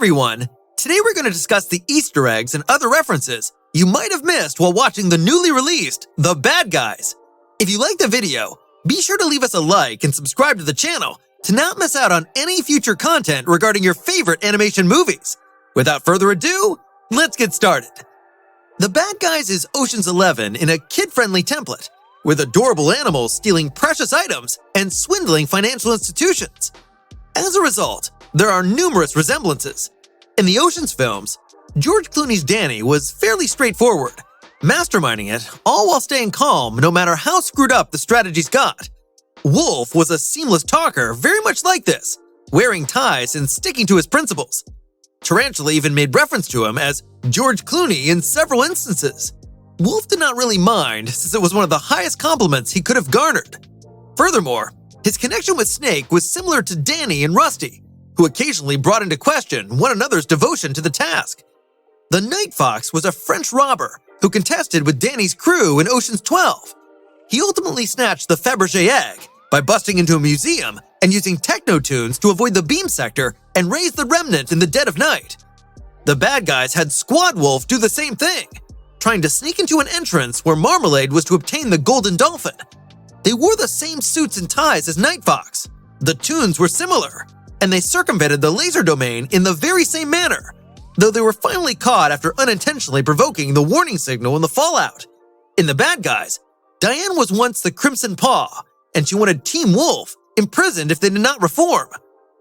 everyone! Today we're going to discuss the Easter eggs and other references you might have missed while watching the newly released The Bad Guys. If you liked the video, be sure to leave us a like and subscribe to the channel to not miss out on any future content regarding your favorite animation movies. Without further ado, let's get started. The Bad Guys is Ocean's 11 in a kid-friendly template, with adorable animals stealing precious items and swindling financial institutions. As a result, there are numerous resemblances. In the Ocean's films, George Clooney's Danny was fairly straightforward, masterminding it, all while staying calm no matter how screwed up the strategies got. Wolf was a seamless talker very much like this, wearing ties and sticking to his principles. Tarantula even made reference to him as George Clooney in several instances. Wolf did not really mind, since it was one of the highest compliments he could have garnered. Furthermore, his connection with Snake was similar to Danny and Rusty, who occasionally brought into question one another's devotion to the task. The Night Fox was a French robber who contested with Danny's crew in Ocean's 12. He ultimately snatched the Fabergé egg by busting into a museum and using techno tunes to avoid the beam sector and raise the remnant in the dead of night. The Bad Guys had Squad Wolf do the same thing, trying to sneak into an entrance where Marmalade was to obtain the Golden Dolphin. They wore the same suits and ties as Night Fox. The tunes were similar, and they circumvented the laser domain in the very same manner, though they were finally caught after unintentionally provoking the warning signal in the fallout. In The Bad Guys, Diane was once the Crimson Paw, and she wanted Team Wolf imprisoned if they did not reform.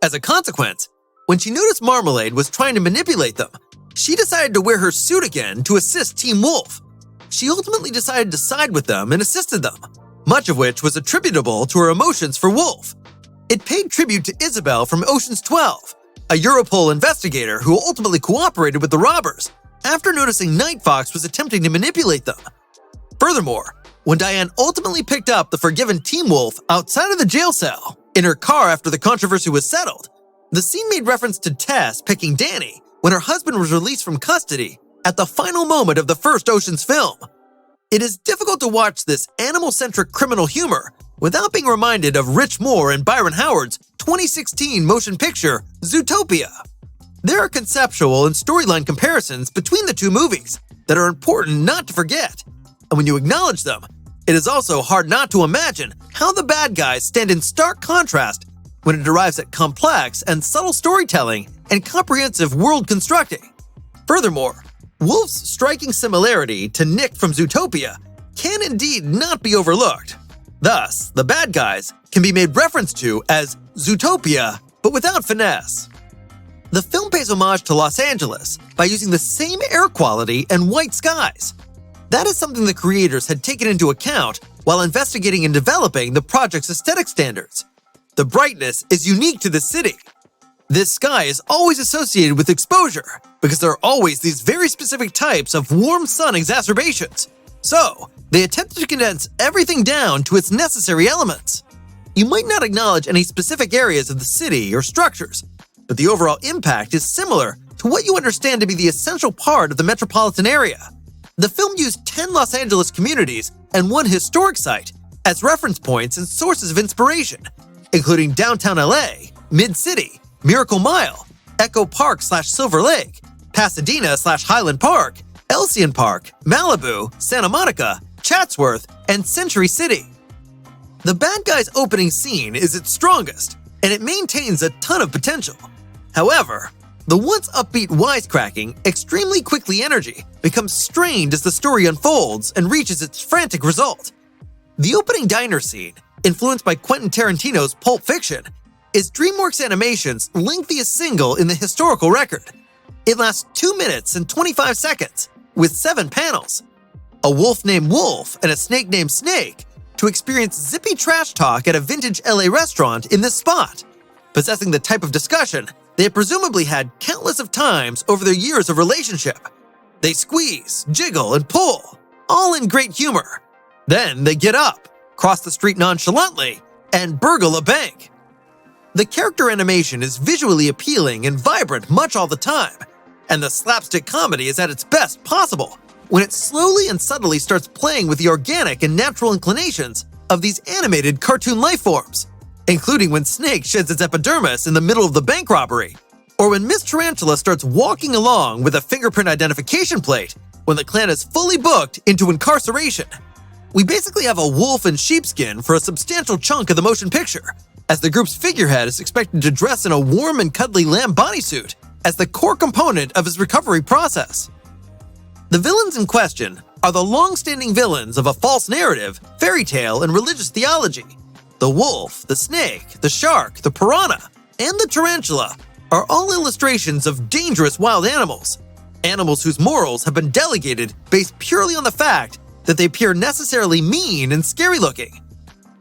As a consequence, when she noticed Marmalade was trying to manipulate them, she decided to wear her suit again to assist Team Wolf. She ultimately decided to side with them and assisted them, much of which was attributable to her emotions for Wolf. It paid tribute to Isabel from Ocean's 12, a Europol investigator who ultimately cooperated with the robbers after noticing Night Fox was attempting to manipulate them. Furthermore, when Diane ultimately picked up the forgiven Team Wolf outside of the jail cell in her car after the controversy was settled, the scene made reference to Tess picking Danny when her husband was released from custody at the final moment of the first Ocean's film. It is difficult to watch this animal-centric criminal humor without being reminded of Rich Moore and Byron Howard's 2016 motion picture, Zootopia. There are conceptual and storyline comparisons between the two movies that are important not to forget, and when you acknowledge them, it is also hard not to imagine how The Bad Guys stand in stark contrast when it arrives at complex and subtle storytelling and comprehensive world constructing. Furthermore, Wolf's striking similarity to Nick from Zootopia can indeed not be overlooked. Thus, The Bad Guys can be made reference to as Zootopia, but without finesse. The film pays homage to Los Angeles by using the same air quality and white skies. That is something the creators had taken into account while investigating and developing the project's aesthetic standards. The brightness is unique to the city. This sky is always associated with exposure because there are always these very specific types of warm sun exacerbations. So, they attempted to condense everything down to its necessary elements. You might not acknowledge any specific areas of the city or structures, but the overall impact is similar to what you understand to be the essential part of the metropolitan area. The film used 10 Los Angeles communities and one historic site as reference points and sources of inspiration, including downtown LA, Mid-City, Miracle Mile, Echo Park/Silver Lake, Pasadena/Highland Park, Elysian Park, Malibu, Santa Monica, Chatsworth, and Century City. The Bad Guys' opening scene is its strongest, and it maintains a ton of potential. However, the once upbeat wisecracking, extremely quickly energy becomes strained as the story unfolds and reaches its frantic result. The opening diner scene, influenced by Quentin Tarantino's Pulp Fiction, is DreamWorks Animation's lengthiest single in the historical record. It lasts 2 minutes and 25 seconds, with 7 panels. A wolf named Wolf and a snake named Snake to experience zippy trash talk at a vintage LA restaurant in this spot, possessing the type of discussion they have presumably had countless of times over their years of relationship. They squeeze, jiggle, and pull, all in great humor. Then they get up, cross the street nonchalantly, and burgle a bank. The character animation is visually appealing and vibrant much all the time, and the slapstick comedy is at its best possible when it slowly and subtly starts playing with the organic and natural inclinations of these animated cartoon lifeforms, including when Snake sheds its epidermis in the middle of the bank robbery. or when Miss Tarantula starts walking along with a fingerprint identification plate when the clan is fully booked into incarceration. We basically have a wolf in sheepskin for a substantial chunk of the motion picture, as the group's figurehead is expected to dress in a warm and cuddly lamb bodysuit as the core component of his recovery process. The villains in question are the long-standing villains of a false narrative, fairy tale, and religious theology. The wolf, the snake, the shark, the piranha, and the tarantula are all illustrations of dangerous wild animals, animals whose morals have been delegated based purely on the fact that they appear necessarily mean and scary-looking.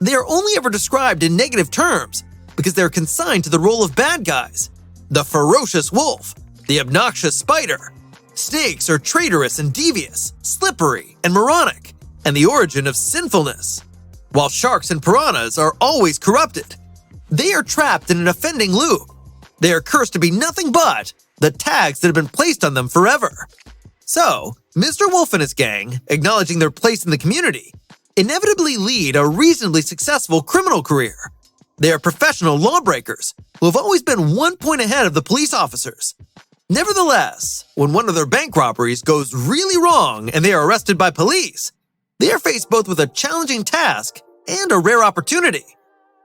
They are only ever described in negative terms because they are consigned to the role of bad guys. The ferocious wolf, the obnoxious spider. Snakes are traitorous and devious, slippery and moronic, and the origin of sinfulness. While sharks and piranhas are always corrupted. They are trapped in an offending loop. They are cursed to be nothing but the tags that have been placed on them forever. So, Mr. Wolf and his gang, acknowledging their place in the community, inevitably lead a reasonably successful criminal career. They are professional lawbreakers who have always been 1 point ahead of the police officers. Nevertheless, when one of their bank robberies goes really wrong and they are arrested by police, they are faced both with a challenging task and a rare opportunity.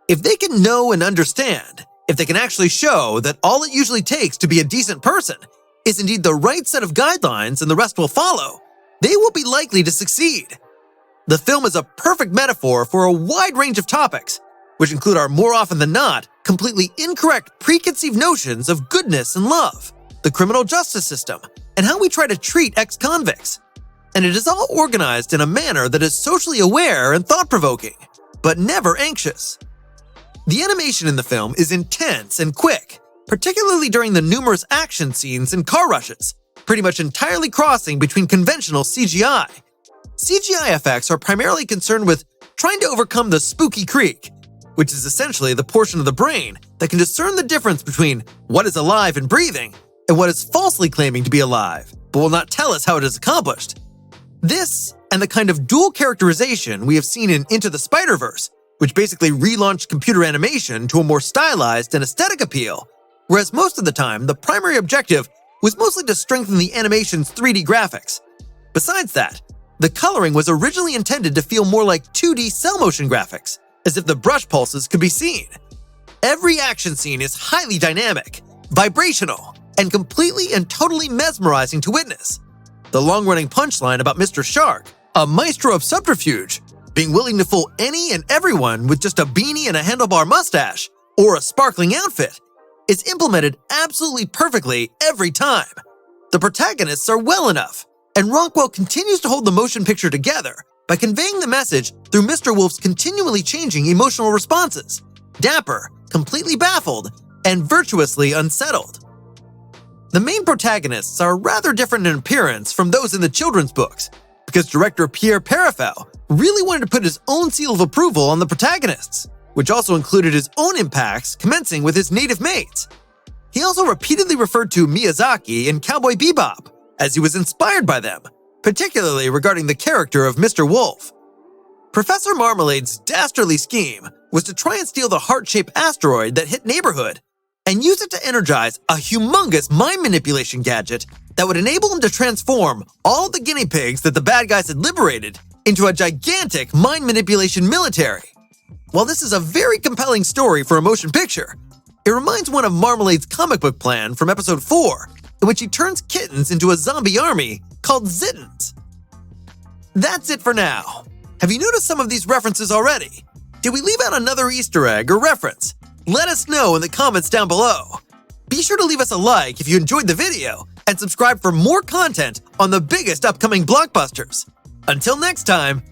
If they can know and understand, if they can actually show that all it usually takes to be a decent person is indeed the right set of guidelines and the rest will follow, they will be likely to succeed. The film is a perfect metaphor for a wide range of topics, which include our more often than not completely incorrect preconceived notions of goodness and love, the criminal justice system, and how we try to treat ex-convicts. And it is all organized in a manner that is socially aware and thought-provoking, but never anxious. The animation in the film is intense and quick, particularly during the numerous action scenes and car rushes, pretty much entirely crossing between conventional CGI. CGI effects are primarily concerned with trying to overcome the spooky creak, which is essentially the portion of the brain that can discern the difference between what is alive and breathing and what is falsely claiming to be alive, but will not tell us how it is accomplished. This, and the kind of dual characterization we have seen in Into the Spider-Verse, which basically relaunched computer animation to a more stylized and aesthetic appeal, whereas most of the time the primary objective was mostly to strengthen the animation's 3D graphics. Besides that, the coloring was originally intended to feel more like 2D cell motion graphics, as if the brush pulses could be seen. Every action scene is highly dynamic, vibrational, and completely and totally mesmerizing to witness. The long-running punchline about Mr. Shark, a maestro of subterfuge, being willing to fool any and everyone with just a beanie and a handlebar mustache, or a sparkling outfit, is implemented absolutely perfectly every time. The protagonists are well enough, and Rockwell continues to hold the motion picture together by conveying the message through Mr. Wolf's continually changing emotional responses, dapper, completely baffled, and virtuously unsettled. The main protagonists are rather different in appearance from those in the children's books, because director Pierre Perifel really wanted to put his own seal of approval on the protagonists, which also included his own impacts commencing with his native mates. He also repeatedly referred to Miyazaki and Cowboy Bebop, as he was inspired by them, particularly regarding the character of Mr. Wolf. Professor Marmalade's dastardly scheme was to try and steal the heart-shaped asteroid that hit neighborhood and use it to energize a humongous mind manipulation gadget that would enable him to transform all the guinea pigs that the bad guys had liberated into a gigantic mind manipulation military. While this is a very compelling story for a motion picture, it reminds one of Marmalade's comic book plan from episode 4, in which he turns kittens into a zombie army called Zittens. That's it for now. Have you noticed some of these references already? Did we leave out another Easter egg or reference? Let us know in the comments down below. Be sure to leave us a like if you enjoyed the video and subscribe for more content on the biggest upcoming blockbusters. Until next time,